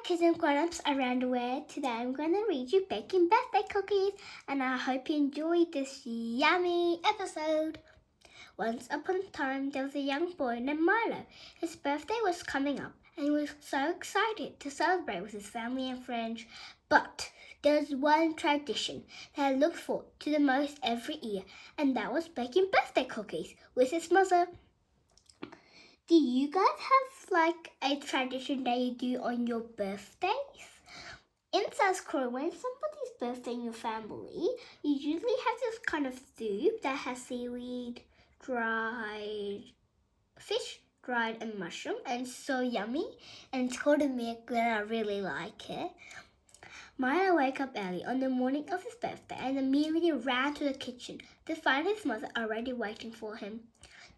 kids and grown-ups around the world. Today I'm going to read you baking birthday cookies, and I hope you enjoyed this yummy episode. Once upon a time, there was a young boy named Milo. His birthday was coming up, and he was so excited to celebrate with his family and friends. But there was one tradition that he looked forward to the most every year, and that was baking birthday cookies with his mother. Do you guys have a tradition that you do on your birthdays? In South Korea, when somebody's birthday in your family, you usually have this kind of soup that has seaweed, dried fish, dried and mushroom, and it's so yummy. And it's called a milk, and I really like it. Milo woke up early on the morning of his birthday and immediately ran to the kitchen to find his mother already waiting for him.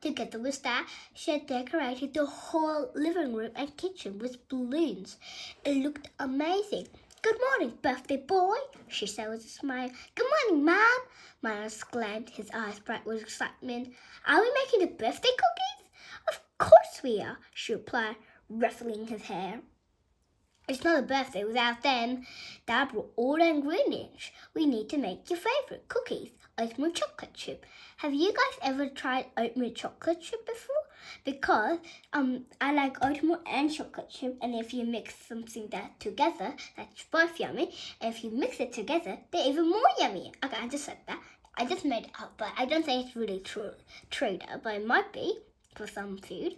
Together with that, she had decorated the whole living room and kitchen with balloons. It looked amazing. "Good morning, birthday boy," she said with a smile. "Good morning, Mom," Milo exclaimed, his eyes bright with excitement. "Are we making the birthday cookies?" "Of course we are," she replied, ruffling his hair. "It's not a birthday without them. Dad brought all the ingredients. We need to make your favorite cookies, oatmeal chocolate chip." Have you guys ever tried oatmeal chocolate chip before? Because I like oatmeal and chocolate chip, and if you mix something that together, that's both yummy. And if you mix it together, they're even more yummy. Okay, I just said that. I just made it up, but I don't think it's really true though, but it might be for some food.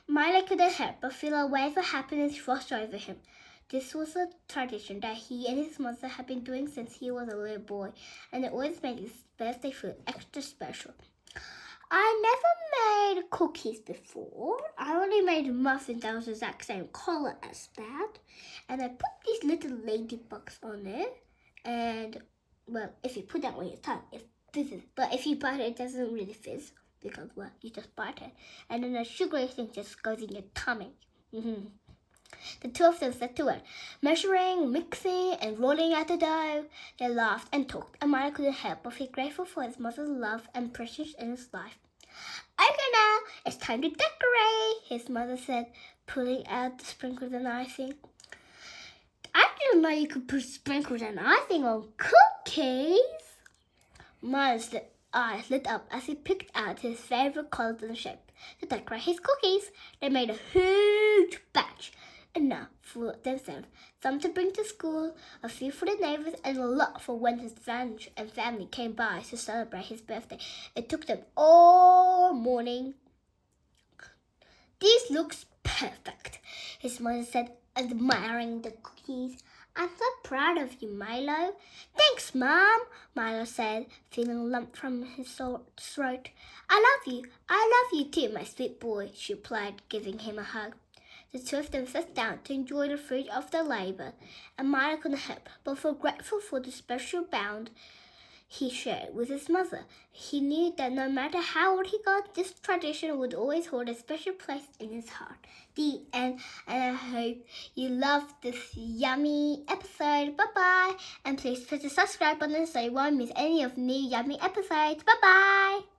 Milo couldn't help but feel a wave of happiness wash over him. This was a tradition that he and his mother had been doing since he was a little boy, and it always made his birthday feel extra special. I never made cookies before. I only made muffins that was the exact same color as that, and I put these little ladybugs on it, and, well, if you put that on your tongue, it fizzes, but if you bite it, it doesn't really fizz. Because, well, you just bite it. And then the sugary thing just goes in your tummy. The two of them set to work, measuring, mixing, and rolling out the dough. They laughed and talked, and Milo couldn't help but feel grateful for his mother's love and presence in his life. "Okay, now, it's time to decorate," his mother said, pulling out the sprinkles and icing. "I didn't know you could put sprinkles and icing on cookies." Milo's eyes lit up as he picked out his favorite colors and shape to decorate his cookies. They made a huge batch, enough for themselves, some to bring to school, a few for the neighbors, and a lot for when his friends and family came by to celebrate his birthday. It took them all morning. "This looks perfect," his mother said, admiring the cookies. "I'm so proud of you, Milo." "Thanks, Mom," Milo said, feeling a lump from his throat. I love you too, my sweet boy," she replied, giving him a hug. The two of them sat down to enjoy the fruit of their labor, and Milo couldn't help but feel grateful for the special bond he shared with his mother. He knew that no matter how old he got, this tradition would always hold a special place in his heart. The end, and I hope you loved this yummy episode. Bye-bye, and please press the subscribe button so you won't miss any of new yummy episodes. Bye-bye.